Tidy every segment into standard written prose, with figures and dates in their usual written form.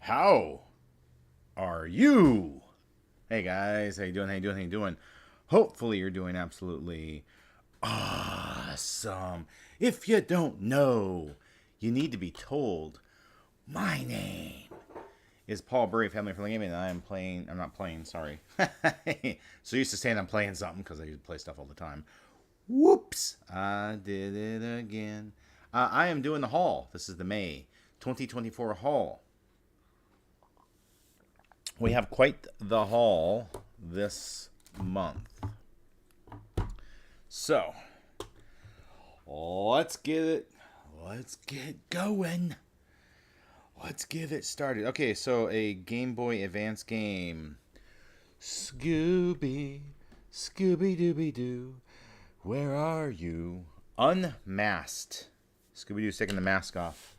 How are you? Hey guys, how you doing? How you doing? How you doing? Hopefully you're doing absolutely awesome. If you don't know, you need to be told. My name is Paul Burry, Family Friendly Gaming, and I'm not playing, sorry. So used to saying I'm playing something because I used to play stuff all the time. Whoops, I did it again. I am doing the haul. This is the May 2024 haul. We have quite the haul this month. So, let's get going. Let's get it started. Okay, so a Game Boy Advance game. Scooby Dooby Doo, where are you? Unmasked. Scooby-Doo's taking the mask off.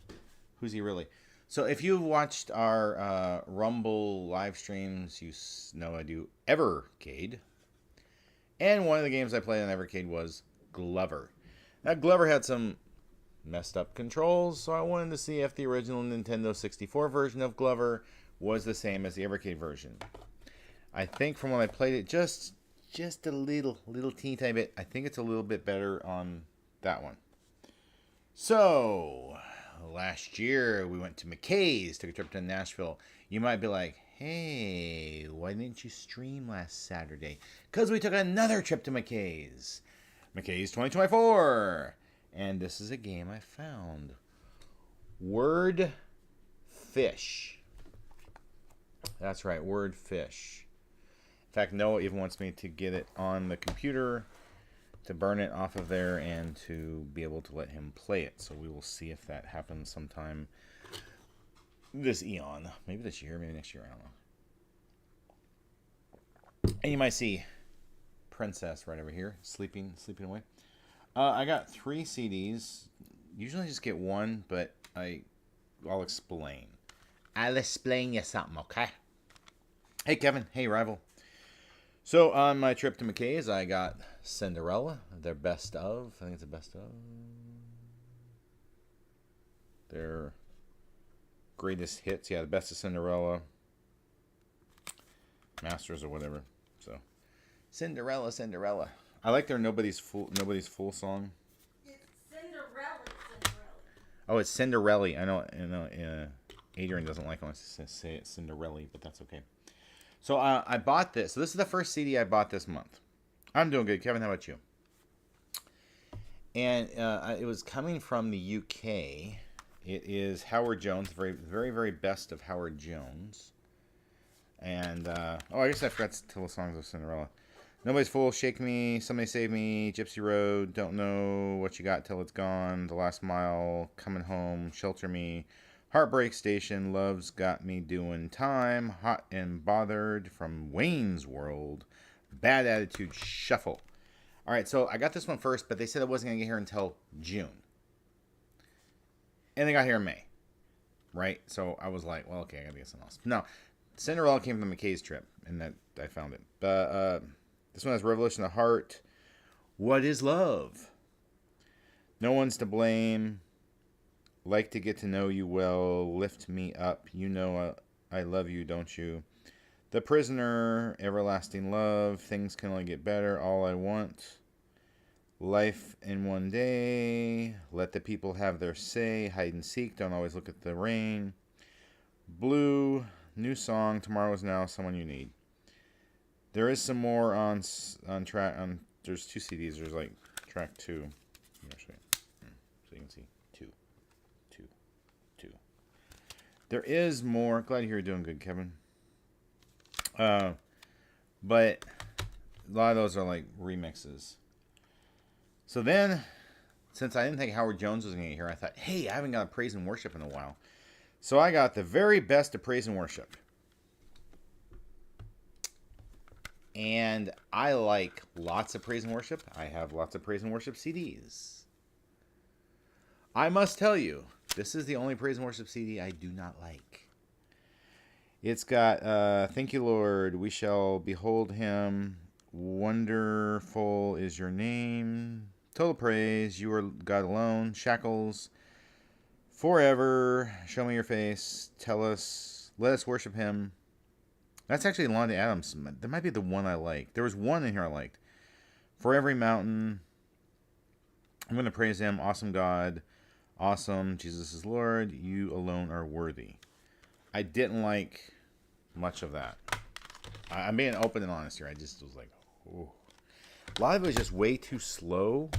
Who's he really? So if you've watched our Rumble live streams, you know I do Evercade. And one of the games I played on Evercade was Glover. Now, Glover had some messed up controls, so I wanted to see if the original Nintendo 64 version of Glover was the same as the Evercade version. I think from when I played it, just a little teeny tiny bit, I think it's a little bit better on that one. So, last year we went to McKay's, took a trip to Nashville. You might be like, hey, why didn't you stream last Saturday? Because we took another trip to McKay's. McKay's 2024. And this is a game I found. Word Fish. That's right, Word Fish. In fact, Noah even wants me to get it on the computer, to burn it off of there, and to be able to let him play it. So we will see if that happens sometime this eon. Maybe this year, maybe next year, I don't know. And you might see Princess right over here, sleeping away. I got 3 CDs. Usually I just get one, but I'll explain. I'll explain you something, okay? Hey, Kevin. Hey, Rival. So, on my trip to McKay's, I got Cinderella, their best of. I think it's the best of. Their greatest hits. Yeah, the best of Cinderella. Masters or whatever. So, Cinderella. I like their Nobody's Fool song. It's Cinderella. Oh, it's Cinderella. I know. Adrian doesn't like when I say it Cinderella, but that's okay. So I bought this. So this is the first CD I bought this month. I'm doing good. Kevin, how about you? And it was coming from the UK. It is Howard Jones, very best of Howard Jones. And, I guess I forgot to tell the songs of Cinderella. Nobody's Fool, Shake Me, Somebody Save Me, Gypsy Road, Don't Know What You Got Till It's Gone, The Last Mile, Coming Home, Shelter Me, Heartbreak Station, Love's Got Me Doing Time, Hot and Bothered, from Wayne's World, Bad Attitude Shuffle. All right, so I got this one first, but they said it wasn't going to get here until June. And they got here in May, right? So I was like, well, okay, I got to get something else. No, Cinderella came from the McKay's trip, and that I found it. But this one has Revolution of the Heart. What is Love? No One's to Blame. Like to Get to Know You Well. Lift Me Up. You Know I Love You, Don't You? The Prisoner. Everlasting Love. Things Can Only Get Better. All I Want. Life in One Day. Let the People Have Their Say. Hide and Seek. Don't Always Look at the Rain. Blue. New Song. Tomorrow Is Now. Someone You Need. There is some more on track. There's 2 CDs. There's like track 2. So you can see 2. There is more. Glad to hear you're doing good, Kevin. But a lot of those are like remixes. So then, since I didn't think Howard Jones was going to get here, I thought, hey, I haven't got a praise and worship in a while. So I got the very best of praise and worship. And I like lots of praise and worship. I have lots of praise and worship CDs. I must tell you, this is the only praise and worship CD I do not like. It's got Thank You, Lord, We Shall Behold Him, Wonderful Is Your Name, Total Praise, You Are God Alone, Shackles, Forever, Show Me Your Face, Tell Us Let us worship him. That's actually Lonnie Adams. That might be the one I like. There was one in here I liked. For every mountain, I'm going to praise him. Awesome God. Awesome. Jesus is Lord. You alone are worthy. I didn't like much of that. I'm being open and honest here. I just was like, oh. A lot of it was just way too slow.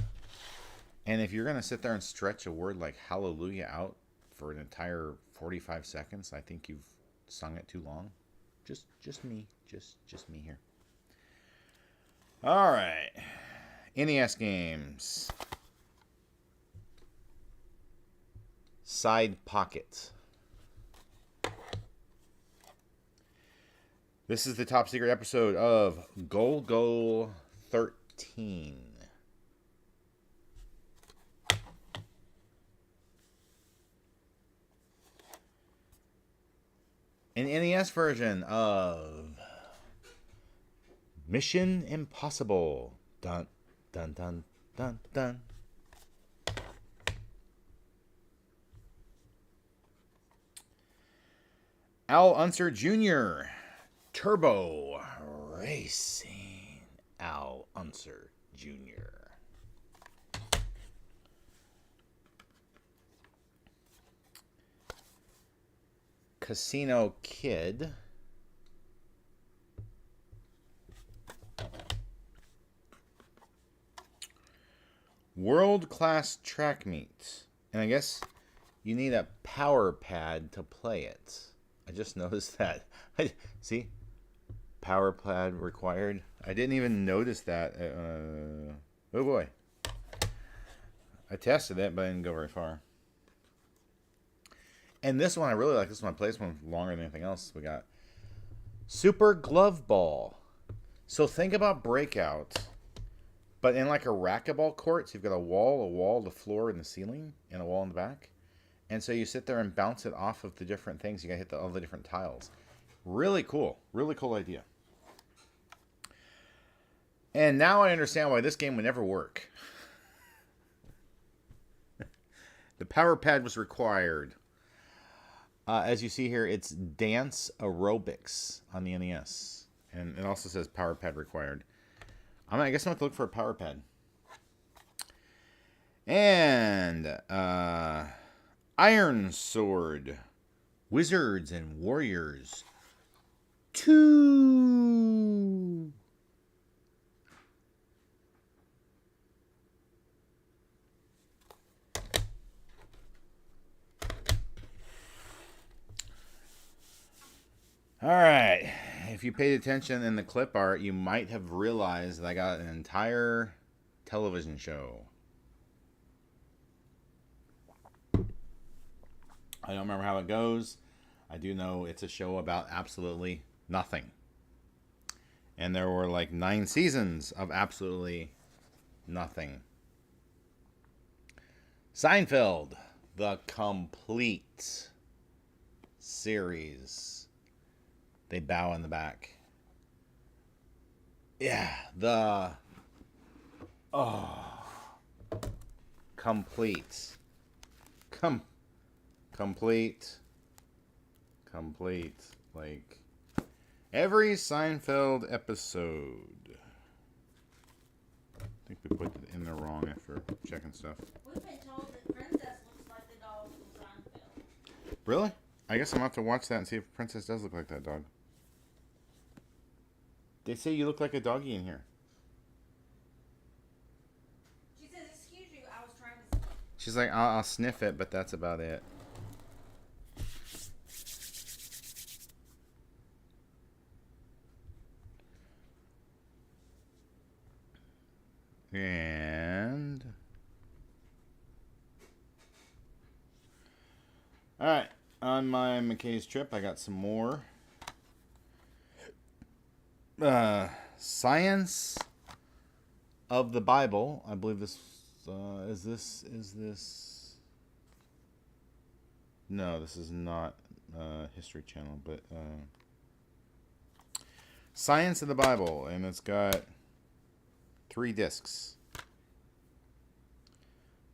And if you're going to sit there and stretch a word like hallelujah out for an entire 45 seconds, I think you've sung it too long. Just me. Just me here. All right. NES games. Side Pocket. This is the top secret episode of Golgo 13. An NES version of Mission Impossible. Dun, dun, dun, dun, dun. Al Unser Jr. Turbo Racing. Al Unser Jr. Casino Kid. World Class Track Meet. And I guess you need a power pad to play it. I just noticed that. See? Power pad required. I didn't even notice that. Oh boy. I tested it, but I didn't go very far. And this one, I really like this one. I played this one longer than anything else we got. Super Glove Ball. So think about Breakout, but in like a racquetball court. So you've got a wall, the floor, and the ceiling, and a wall in the back. And so you sit there and bounce it off of the different things. You got to hit all the different tiles. Really cool. Really cool idea. And now I understand why this game would never work. The power pad was required. As you see here, it's Dance Aerobics on the NES. And it also says power pad required. I guess I'm going to look for a power pad. And Iron Sword. Wizards and Warriors 2. All right. If you paid attention in the clip art, you might have realized that I got an entire television show. I don't remember how it goes. I do know it's a show about absolutely nothing. And there were like 9 seasons of absolutely nothing. Seinfeld, the complete series. They bow in the back. Yeah, complete. Complete. Like, every Seinfeld episode. I think we put it in there wrong after checking stuff. We've been told that Princess looks like the dog from Seinfeld. Really? I guess I'm going to have to watch that and see if Princess does look like that dog. They say you look like a doggy in here. She said, excuse you, I was trying to... She's like, I'll sniff it, but that's about it. And... Alright, on my McKay's trip, I got some more. Science of the Bible. I believe this is this no, this is not History Channel, but Science of the Bible, and it's got 3 discs,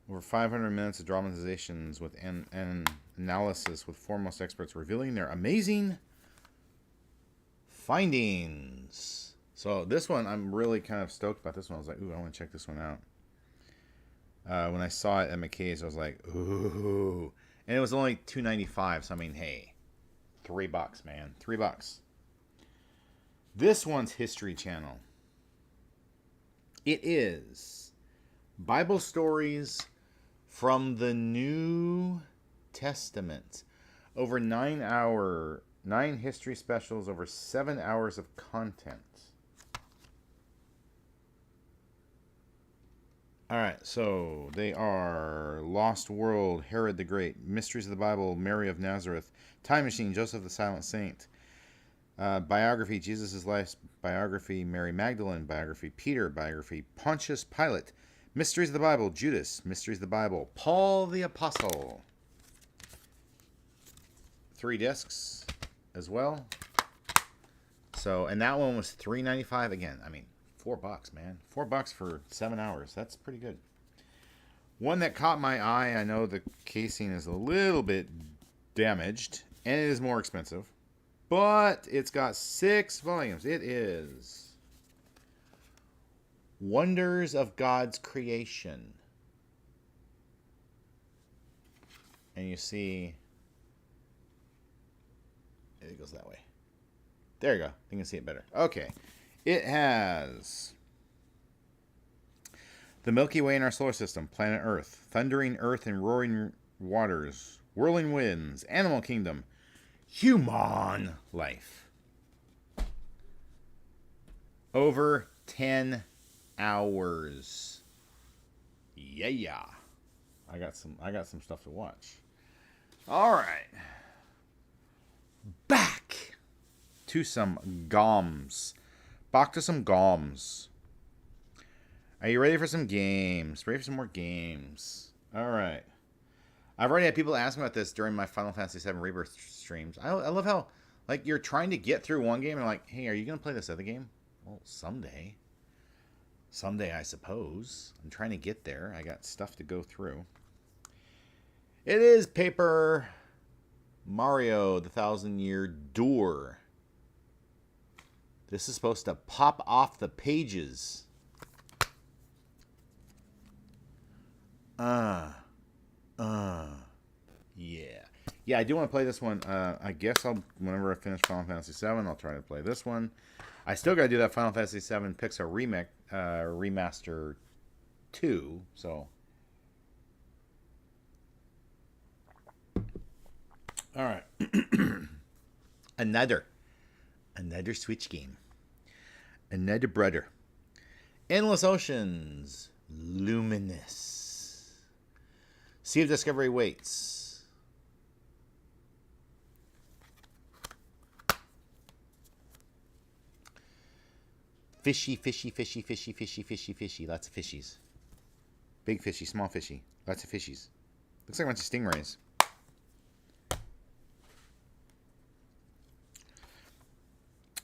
over 500 minutes of dramatizations with analysis with foremost experts revealing their amazing findings. So this one, I'm really kind of stoked about this one. I was like, ooh, I want to check this one out. When I saw it at McKay's, I was like, ooh. And it was only $2.95, so I mean, hey, $3, man. $3. This one's History Channel. It is Bible stories from the New Testament. Over 9 history specials, over 7 hours of content. Alright, so they are Lost World, Herod the Great, Mysteries of the Bible, Mary of Nazareth, Time Machine, Joseph the Silent Saint, biography, Jesus' Life, biography, Mary Magdalene, biography, Peter, biography, Pontius Pilate, Mysteries of the Bible, Judas, Mysteries of the Bible, Paul the Apostle. 3 discs as well. So, and that one was $3.95 again. I mean, $4, man. $4 for 7 hours. That's pretty good. One that caught my eye, I know the casing is a little bit damaged, and it is more expensive, but it's got 6 volumes. It is Wonders of God's Creation. And you see, it goes that way. There you go. You can see it better. Okay. It has the Milky Way in our solar system, planet Earth, thundering earth and roaring waters, whirling winds, animal kingdom, human life. Over 10 hours. Yeah. I got some stuff to watch. All right. Back to some GOMs. Back to some GOMs. Are you ready for some games? Ready for some more games? All right. I've already had people ask me about this during my Final Fantasy VII Rebirth streams. I love how, like, you're trying to get through one game and like, hey, are you going to play this other game? Well, someday. Someday, I suppose. I'm trying to get there. I got stuff to go through. It is Paper Mario, the 1,000-Year Door. This is supposed to pop off the pages. Yeah. Yeah, I do want to play this one. I guess whenever I finish Final Fantasy VII, I'll try to play this one. I still got to do that Final Fantasy VII Pixar Remaster 2, so. All right. Another Switch game. Another brother. Endless Oceans. Luminous. Sea of Discovery waits. Fishy, fishy, fishy, fishy, fishy, fishy, fishy. Lots of fishies. Big fishy, small fishy. Lots of fishies. Looks like a bunch of stingrays.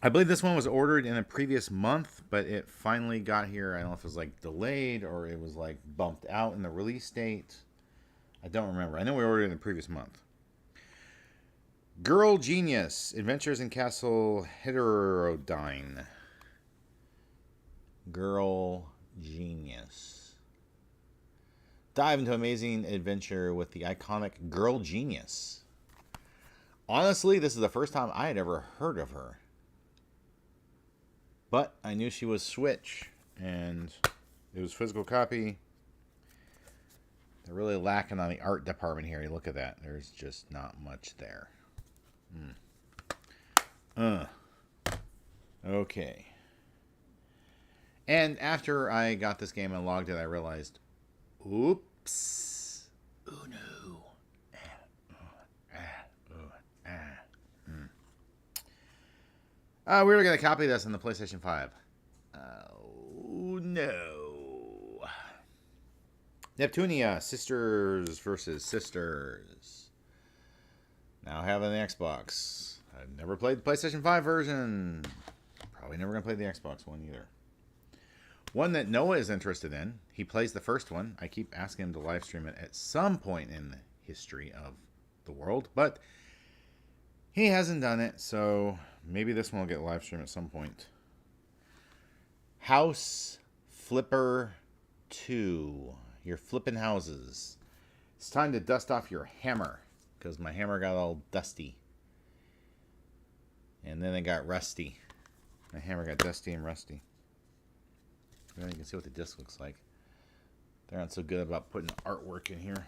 I believe this one was ordered in a previous month, but it finally got here. I don't know if it was like delayed or it was like bumped out in the release date. I don't remember. I know we ordered it in the previous month. Girl Genius, Adventures in Castle Heterodyne. Girl Genius. Dive into amazing adventure with the iconic Girl Genius. Honestly, this is the first time I had ever heard of her. But I knew she was Switch, and it was physical copy. They're really lacking on the art department here. You look at that. There's just not much there. Okay. And after I got this game and logged it, I realized, oops. Oh no. We were going to copy this on the PlayStation 5. Oh, no. Neptunia, Sisters versus Sisters. Now having the Xbox. I've never played the PlayStation 5 version. Probably never going to play the Xbox one either. One that Noah is interested in. He plays the first one. I keep asking him to live stream it at some point in the history of the world, but he hasn't done it, so maybe this one will get live stream at some point. House Flipper 2. You're flipping houses. It's time to dust off your hammer, because my hammer got all dusty. And then it got rusty. My hammer got dusty and rusty. Now you can see what the disc looks like. They're not so good about putting artwork in here.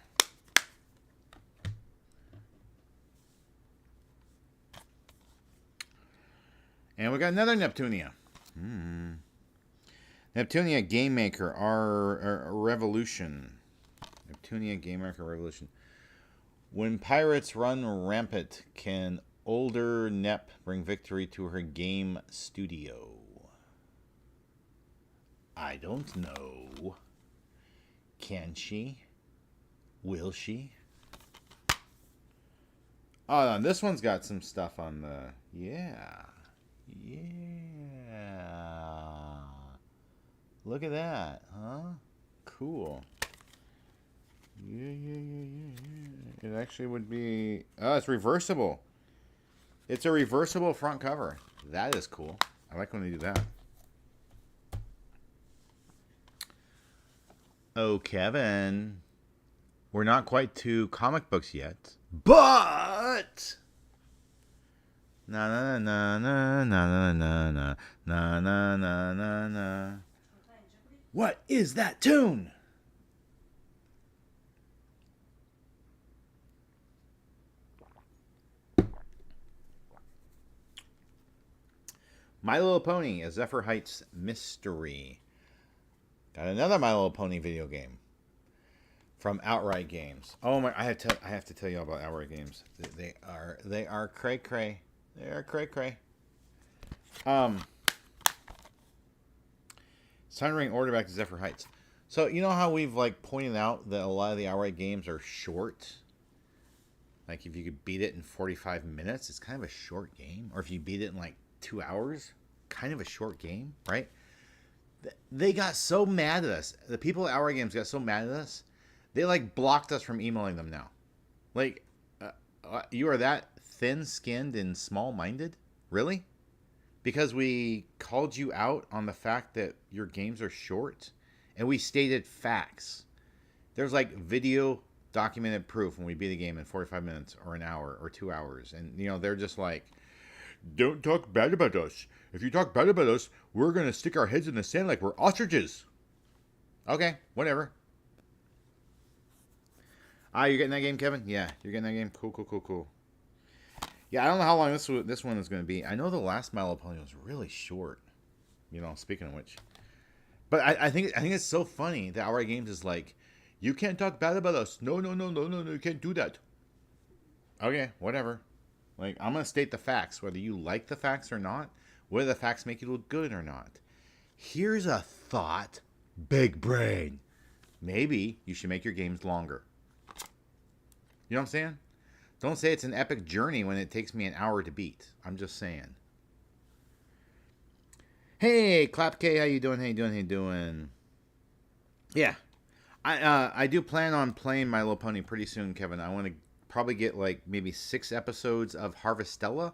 And we got another Neptunia. Neptunia Game Maker, our Revolution. Neptunia Game Maker Revolution. When pirates run rampant, can older Nep bring victory to her game studio? I don't know. Can she? Will she? Oh, this one's got some stuff on the... Yeah. Look at that, huh? Cool. Yeah. It actually would be... Oh, it's reversible. It's a reversible front cover. That is cool. I like when they do that. Oh, Kevin. We're not quite to comic books yet. But... Na na na na na na na na na na na na. What is that tune? My Little Pony, a Zephyr Heights mystery. Got another My Little Pony video game from Outright Games. Oh my! I have to tell you all about Outright Games. They are cray cray. They are cray cray. It's time to bring order back to Zephyr Heights. So you know how we've like pointed out that a lot of the Outright games are short. Like if you could beat it in 45 minutes, it's kind of a short game. Or if you beat it in like 2 hours, kind of a short game, right? They got so mad at us. The people at Outright Games got so mad at us. They like blocked us from emailing them now. Like, you are that thin-skinned and small-minded? Really? Because we called you out on the fact that your games are short, and we stated facts. There's like video documented proof when we beat a game in 45 minutes or an hour or 2 hours. And, you know, they're just like, don't talk bad about us. If you talk bad about us, we're going to stick our heads in the sand like we're ostriches. Okay, whatever. You're getting that game, Kevin? Yeah, you're getting that game? Cool. Yeah, I don't know how long this one is going to be. I know the last My Little Pony was really short. You know, speaking of which. But I think it's so funny that Outright Games is like, you can't talk bad about us. No, you can't do that. Okay, whatever. Like, I'm going to state the facts, whether you like the facts or not, whether the facts make you look good or not. Here's a thought. Big brain. Maybe you should make your games longer. You know what I'm saying? Don't say it's an epic journey when it takes me an hour to beat. I'm just saying. Hey, Clap K, how you doing? Yeah. I do plan on playing My Little Pony pretty soon, Kevin. I want to probably get like maybe 6 episodes of Harvestella.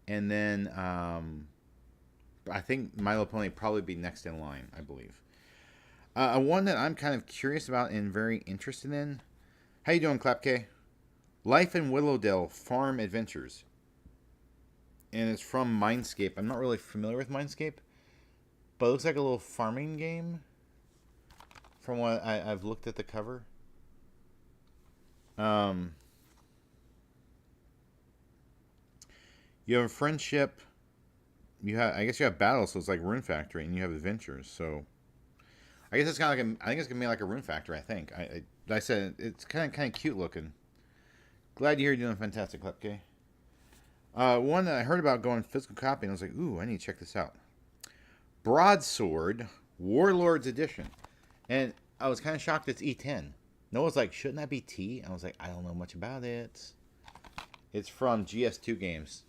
And then I think My Little Pony probably be next in line, I believe. One that I'm kind of curious about and very interested in. How you doing, Clap K? Life in Willowdale Farm Adventures. And it's from Mindscape. I'm not really familiar with Mindscape, but it looks like a little farming game from what I've looked at the cover. You have a friendship. I guess you have battles, so it's like Rune Factory, and you have adventures. So I guess it's kind of like I think it's gonna be like a Rune Factory. I think. I said it's kind of cute looking. Glad to hear you're doing fantastic, Klepke. One that I heard about going physical copy, and I was like, ooh, I need to check this out. Broadsword Warlords Edition, and I was kind of shocked it's E10. Noah's like, shouldn't that be T? I was like, I don't know much about it. It's from GS2 games.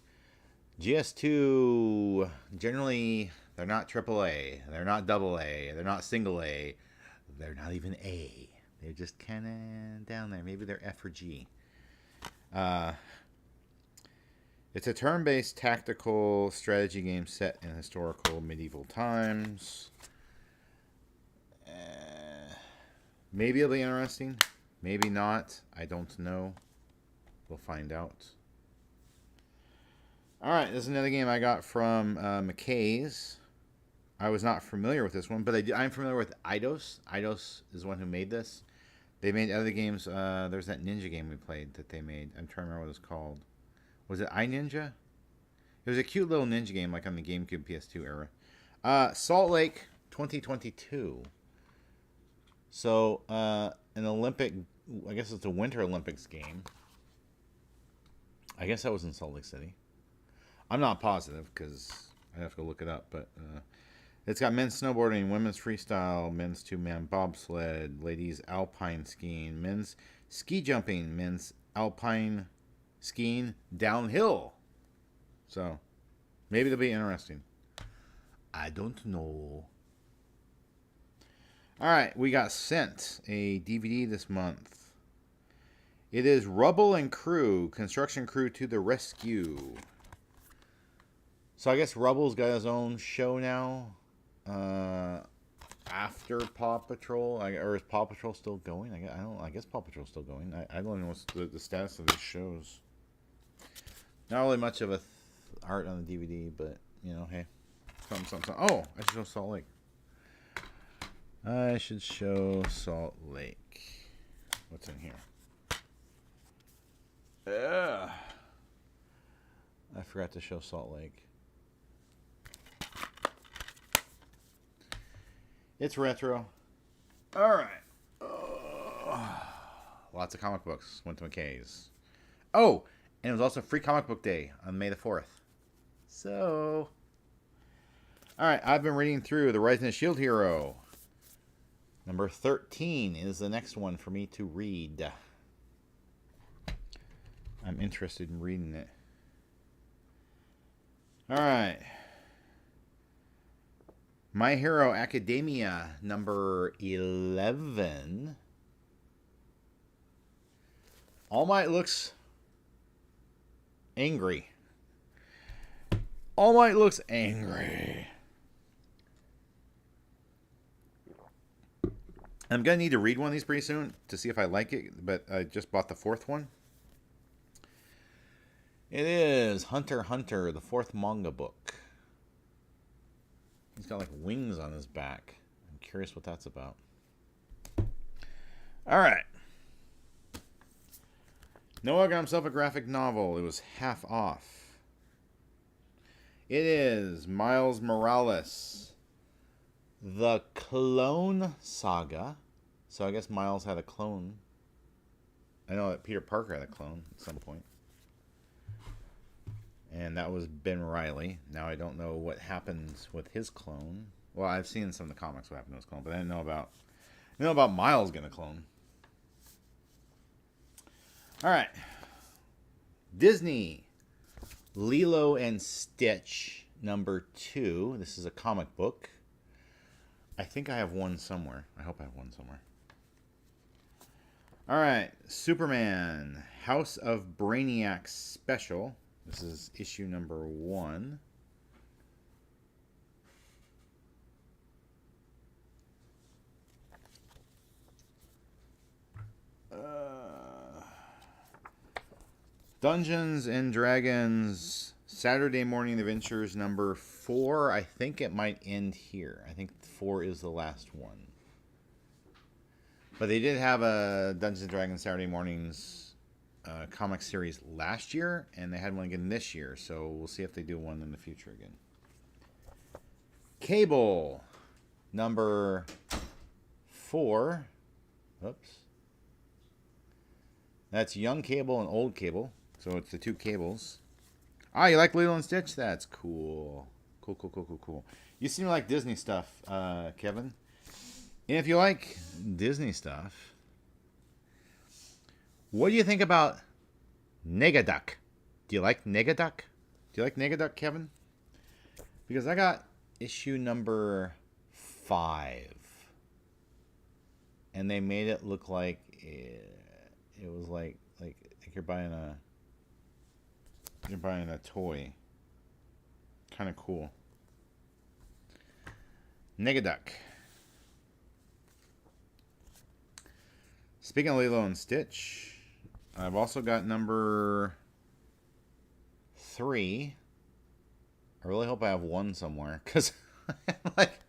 GS2, generally, they're not AAA. They're not AA. They're not single A. They're not even A. They're just kind of down there. Maybe they're F or G. Uh, it's a turn-based tactical strategy game set in historical medieval times. Maybe it'll be interesting. Maybe not. I don't know. We'll find out. Alright, this is another game I got from McKay's. I was not familiar with this one, but I'm familiar with Eidos. Eidos is the one who made this. They made other games. There's that ninja game we played that they made. I'm trying to remember what it was called. Was it iNinja? It was a cute little ninja game like on the GameCube PS2 era. Salt Lake 2022. So, an Olympic, I guess it's a Winter Olympics game. I guess that was in Salt Lake City. I'm not positive because I have to go look it up, but it's got men's snowboarding, women's freestyle, men's two-man bobsled, ladies alpine skiing, men's ski jumping, men's alpine skiing downhill. So, maybe it'll be interesting. I don't know. Alright, we got sent a DVD this month. It is Rubble and Crew, Construction Crew to the Rescue. So I guess Rubble's got his own show now. After Paw Patrol, or is Paw Patrol still going? I guess Paw Patrol's still going. I don't know what's the status of these shows. Not really much of a art on the DVD, but you know, hey, something. Oh, I should show Salt Lake. I should show Salt Lake. What's in here? I forgot to show Salt Lake. It's retro. Alright. Lots of comic books. Went to McKay's. Oh! And it was also Free Comic Book Day on May the 4th. So... Alright, I've been reading through The Rise and Shield Hero. Number 13 is the next one for me to read. I'm interested in reading it. Alright. My Hero Academia, number 11. All Might looks angry. All Might looks angry. I'm going to need to read one of these pretty soon to see if I like it, but I just bought the fourth one. It is Hunter x Hunter, the fourth manga book. He's got like wings on his back. I'm curious what that's about. Alright. Noah got himself a graphic novel. It was half off. It is Miles Morales, The Clone Saga. So I guess Miles had a clone. I know that Peter Parker had a clone at some point. And that was Ben Reilly. Now I don't know what happens with his clone. Well, I've seen some of the comics what happened to his clone, but I didn't know about Miles getting a clone. Alright. Disney. Lilo and Stitch, number 2. This is a comic book. I think I have one somewhere. I hope I have one somewhere. Alright. Superman. House of Brainiac Special. This is issue number 1. Dungeons and Dragons Saturday Morning Adventures number 4. I think it might end here. I think 4 is the last one. But they did have a Dungeons and Dragons Saturday Mornings comic series last year, and they had one again this year, so we'll see if they do one in the future again. Cable number 4. Oops. That's Young Cable and Old Cable. So it's the two cables. Ah, you like Lilo and Stitch? That's cool. Cool. You seem to like Disney stuff, Kevin. And if you like Disney stuff, what do you think about Negaduck? Do you like Negaduck? Do you like Negaduck, Kevin? Because I got issue number 5. And they made it look like it was like Like you're buying a toy. Kind of cool. Negaduck. Speaking of Lilo and Stitch, I've also got number 3. I really hope I have 1 somewhere, because like,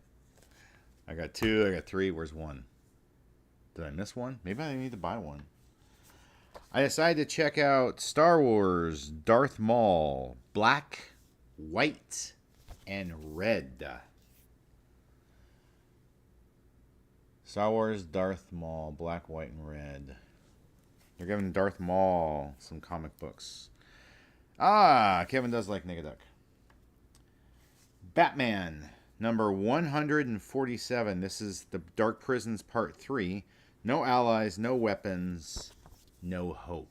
I got 2, I got 3, where's 1? Did I miss 1? Maybe I need to buy 1. I decided to check out Star Wars Darth Maul, black, white, and red. Star Wars Darth Maul, black, white, and red. They're giving Darth Maul some comic books. Ah, Kevin does like Negaduck. Batman, number 147. This is the Dark Prisons Part 3. No allies, no weapons, no hope.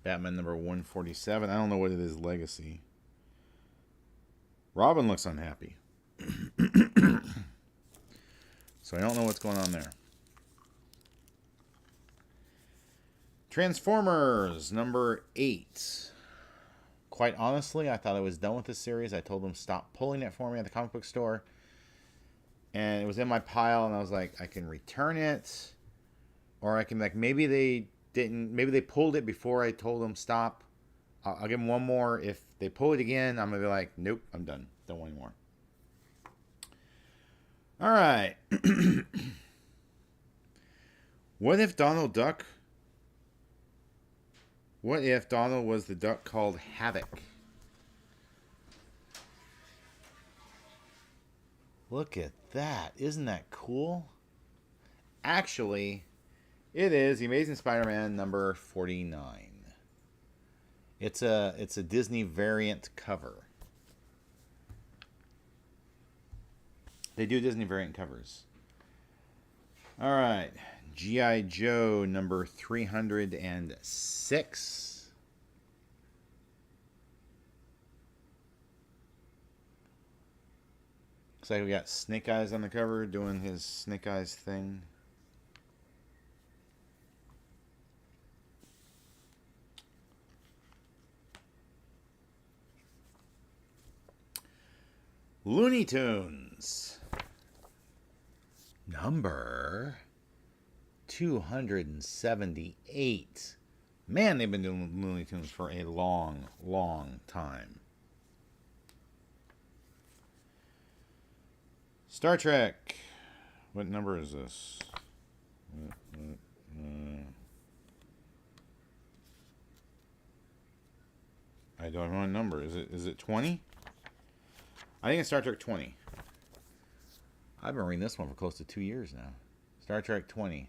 Batman number 147. I don't know what it is, Legacy. Robin looks unhappy. So I don't know what's going on there. Transformers number 8. Quite honestly, I thought I was done with this series. I told them stop pulling it for me at the comic book store. And it was in my pile, and I was like, I can return it. Or I can, like, maybe they didn't, maybe they pulled it before I told them stop. I'll give them one more. If they pull it again, I'm going to be like, nope, I'm done. Don't want any more. All right. What if Donald was the duck called Havoc? Look at that. Isn't that cool? Actually, it is The Amazing Spider-Man number 49. It's a Disney variant cover. They do Disney variant covers. All right. G.I. Joe number 306. Looks like we got Snake Eyes on the cover doing his Snake Eyes thing. Looney Tunes number 278. Man, they've been doing Looney Tunes for a long, long time. Star Trek. What number is this? I don't know what number. Is it 20? I think it's Star Trek 20. I've been reading this one for close to 2 years now. Star Trek 20.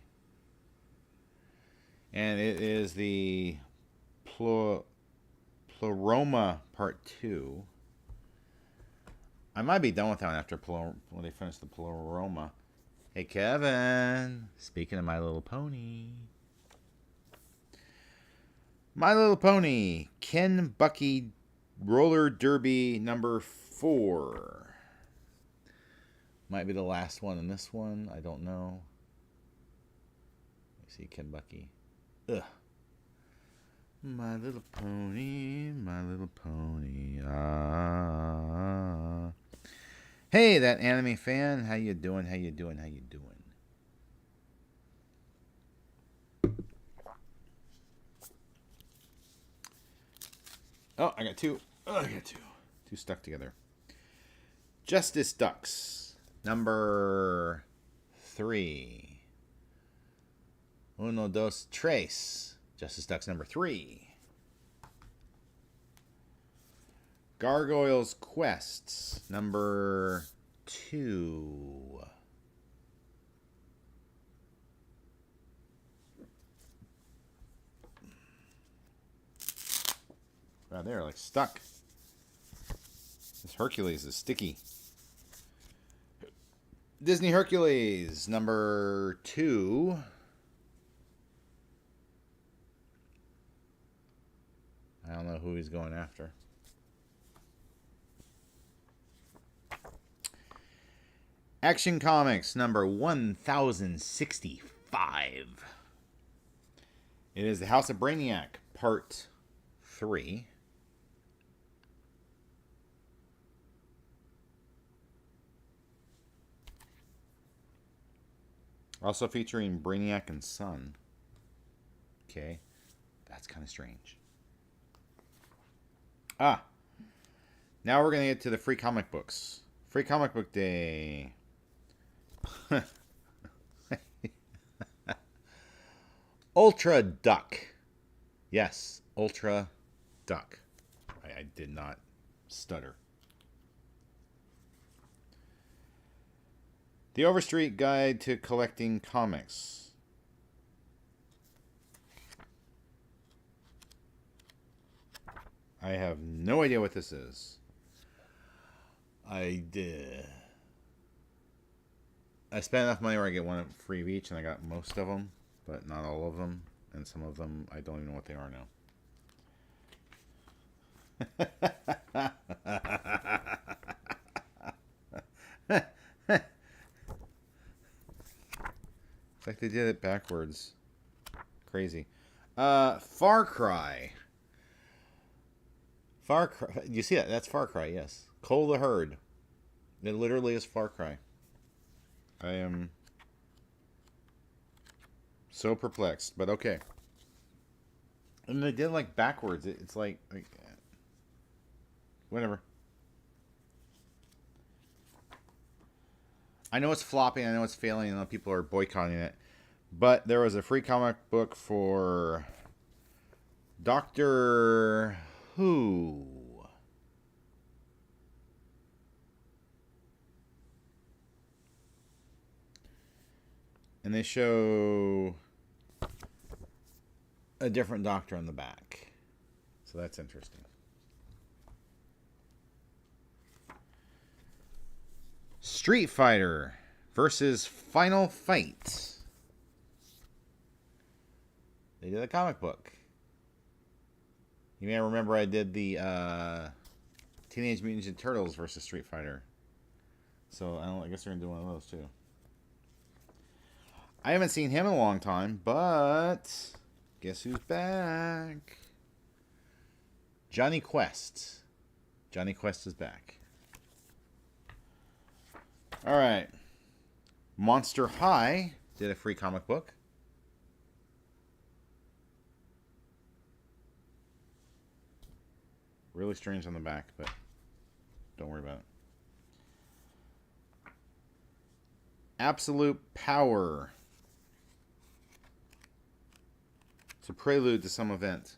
And it is the Pleroma Part 2. I might be done with that one after when they finish the Pleroma. Hey, Kevin. Speaking of My Little Pony. My Little Pony. Ken Bucky Roller Derby number 4. Might be the last one in this one. I don't know. Let me see, Ken Bucky. Ugh. My Little Pony, My Little Pony. Ah. Hey, that anime fan. How you doing? How you doing? How you doing? Oh, I got 2. Oh, I got 2. 2 stuck together. Justice Ducks. Number 3. Uno, dos, tres. Justice Ducks number 3. Gargoyles Quests number 2. Wow, they're like stuck. This Hercules is sticky. Disney Hercules number 2. I don't know who he's going after. Action Comics number 1065. It is the House of Brainiac, part 3. Also featuring Brainiac and Son. Okay, that's kind of strange. Now we're going to get to the free comic books. Free comic book day. Ultra Duck. Yes, Ultra Duck. I did not stutter. The Overstreet Guide to Collecting Comics. I have no idea what this is. I spent enough money where I get one free of each, and I got most of them, but not all of them. And some of them, I don't even know what they are now. It's like they did it backwards. Crazy. Far Cry. Far Cry. You see that? That's Far Cry, yes. Cole the Herd. It literally is Far Cry. I am so perplexed, but okay. And they did like backwards. It's like whatever. I know it's flopping. I know it's failing. I know people are boycotting it. But there was a free comic book for Doctor Who. And they show a different doctor on the back. So that's interesting. Street Fighter versus Final Fight. They did a comic book. You may remember I did the Teenage Mutant Ninja Turtles versus Street Fighter. So I guess they're going to do one of those too. I haven't seen him in a long time, but guess who's back? Johnny Quest. Johnny Quest is back. All right. Monster High did a free comic book. Really strange on the back, but don't worry about it. Absolute Power. It's a prelude to some event.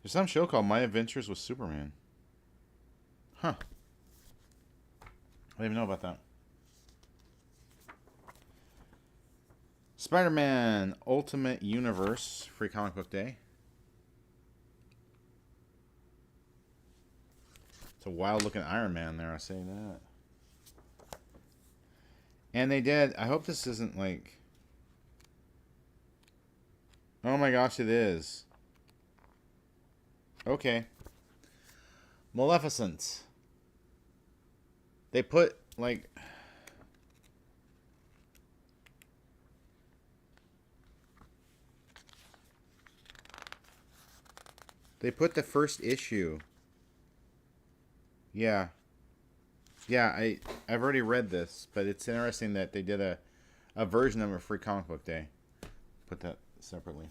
There's some show called My Adventures with Superman. Huh. I didn't even know about that. Spider-Man Ultimate Universe, free comic book day. It's a wild looking Iron Man there, I say that. And they did, I hope this isn't like... Oh my gosh, it is. Okay. Maleficent. They put, like... They put the first issue. Yeah. Yeah, I've already read this, but it's interesting that they did a version of a free comic book day. Put that separately.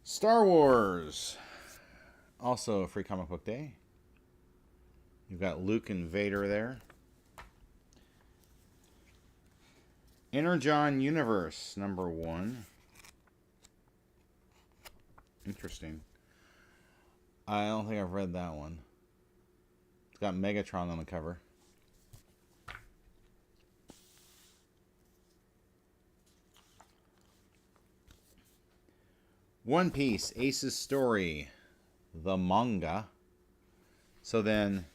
Star Wars. Also a free comic book day. You've got Luke and Vader there. Energon Universe, number 1. Interesting. I don't think I've read that one. It's got Megatron on the cover. One Piece, Ace's Story, the manga. So then,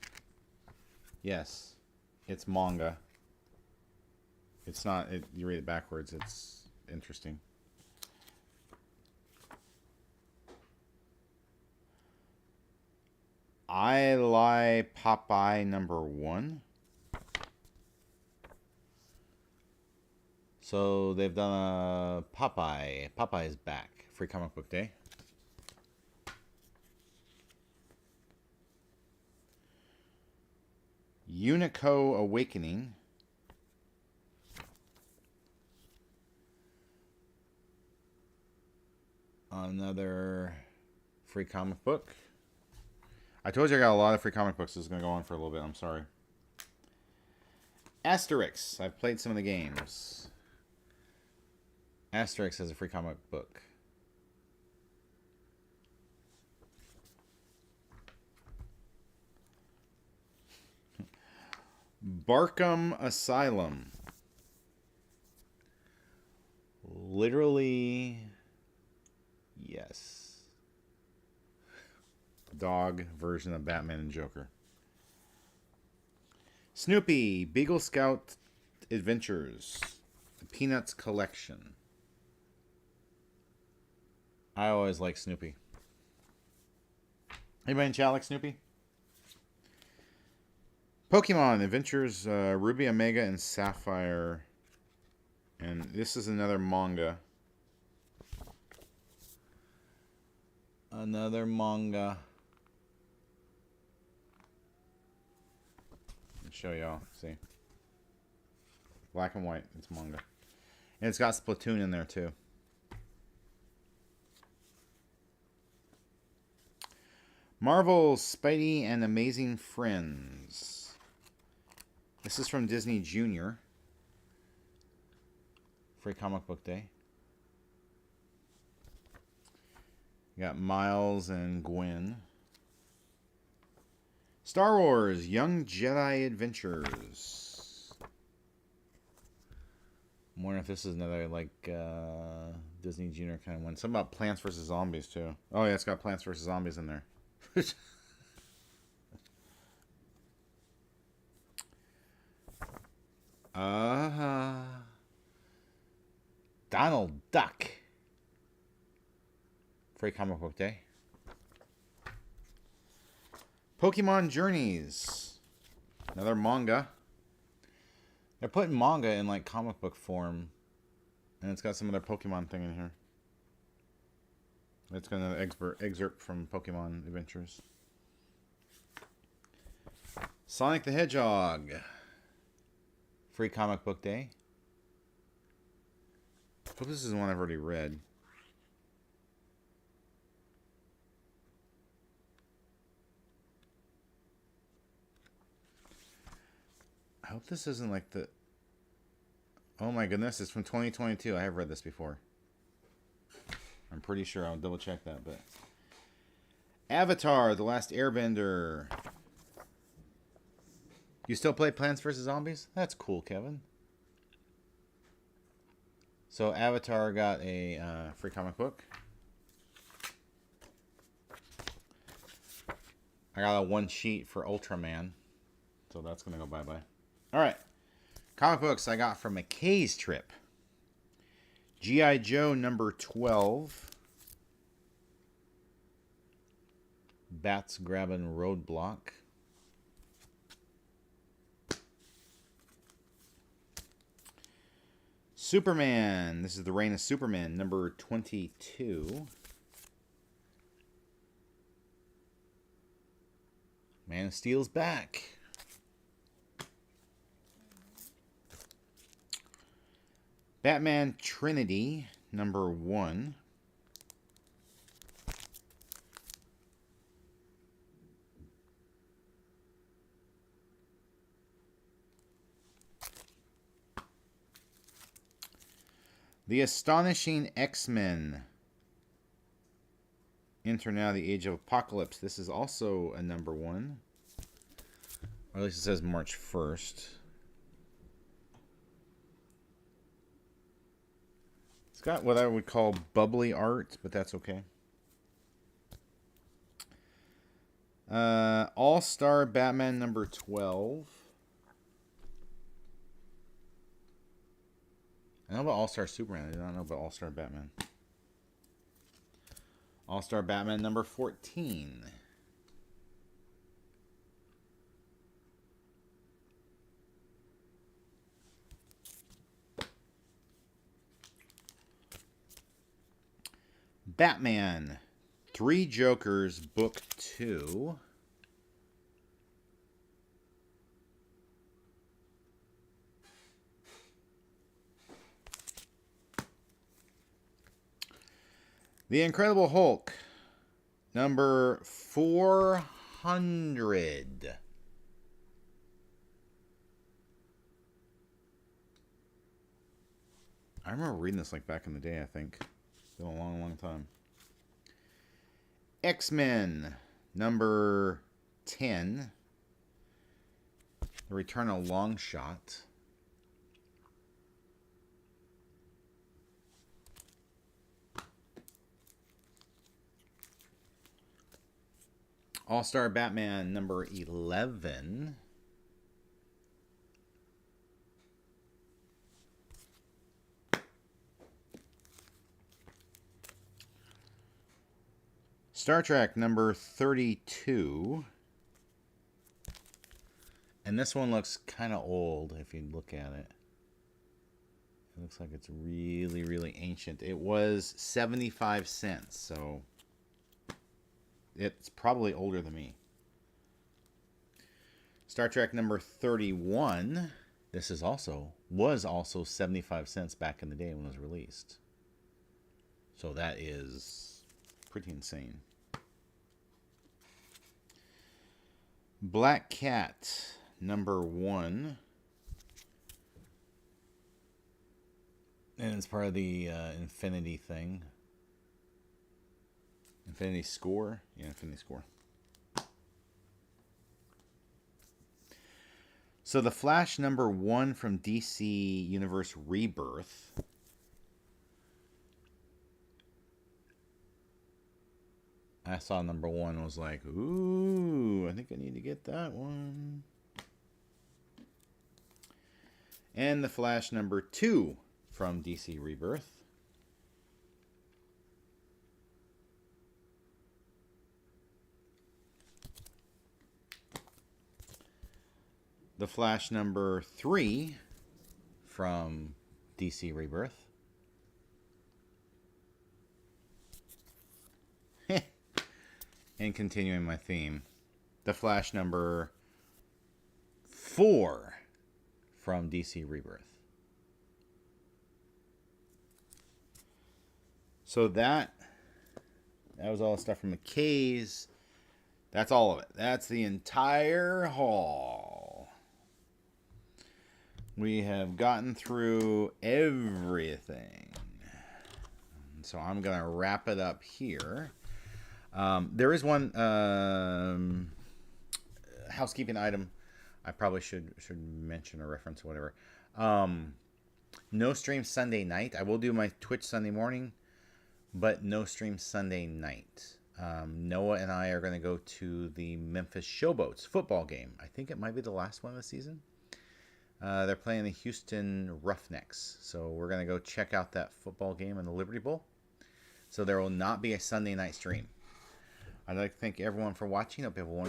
yes, it's manga. It's not, you read it backwards, it's interesting. I Lie Popeye #1. So they've done a Popeye. Popeye's back. Free comic book day. Unico Awakening. Another free comic book. I told you I got a lot of free comic books. This is going to go on for a little bit. I'm sorry. Asterix. I've played some of the games. Asterix has a free comic book. Barkham Asylum. Literally, yes. Dog version of Batman and Joker. Snoopy, Beagle Scout Adventures. The Peanuts Collection. I always like Snoopy. Anybody in chat like Snoopy? Pokemon Adventures, Ruby, Omega, and Sapphire. And this is another manga. Another manga. I'll show y'all. See. Black and white. It's manga. And it's got Splatoon in there too. Marvel's Spidey and Amazing Friends. This is from Disney Junior. Free comic book day. You got Miles and Gwen. Star Wars Young Jedi Adventures. I'm wondering if this is another like Disney Junior kind of one. Something about Plants vs. Zombies too. Oh yeah, it's got Plants vs. Zombies in there. Donald Duck. Free comic book day. Pokemon Journeys. Another manga. They're putting manga in like comic book form. And it's got some of their Pokemon thing in here. It's got another excerpt from Pokemon Adventures. Sonic the Hedgehog. Free comic book day. I hope this is one I've already read. I hope this isn't like the... Oh my goodness, it's from 2022. I have read this before. I'm pretty sure. I'll double check that, but... Avatar, The Last Airbender. You still play Plants vs. Zombies? That's cool, Kevin. So Avatar got a free comic book. I got a one sheet for Ultraman. So that's going to go bye-bye. Alright. Comic books I got from McKay's trip. G.I. Joe #12. Bats Grabbing Roadblock. Superman. This is The Reign of Superman #22. Man of Steel's back. Batman Trinity #1. The Astonishing X-Men. Enter now the Age of Apocalypse. This is also a #1. Or at least it says March 1st. It's got what I would call bubbly art, but that's okay. All-Star Batman #12. I know about All-Star Superman. I do not know about All-Star Batman. All-Star Batman #14. Batman, Three Jokers, Book 2. The Incredible Hulk, number 400. I remember reading this like back in the day, I think. It's been a long, long time. X-Men, number 10. The Return of Longshot. All-Star Batman, number 11. Star Trek, number 32. And this one looks kind of old if you look at it. It looks like it's really, really ancient. It was 75 cents, so it's probably older than me. Star Trek number 31. This was also 75 cents back in the day when it was released. So that is pretty insane. Black Cat number 1. And it's part of the Infinity thing. Infinity Score? Yeah, Infinity Score. So the Flash number 1 from DC Universe Rebirth. I saw number 1 and was like, ooh, I think I need to get that one. And the Flash number 2 from DC Rebirth. The Flash number 3 from DC Rebirth. And continuing my theme, the Flash number 4 from DC Rebirth. So that was all the stuff from McKay's. That's all of it. That's the entire haul. We have gotten through everything. So I'm going to wrap it up here. There is one housekeeping item I probably should mention or reference or whatever. No stream Sunday night. I will do my Twitch Sunday morning, but no stream Sunday night. Noah and I are going to go to the Memphis Showboats football game. I think it might be the last one of the season. They're playing the Houston Roughnecks. So we're going to go check out that football game in the Liberty Bowl. So there will not be a Sunday night stream. I'd like to thank everyone for watching. Hope you have a wonderful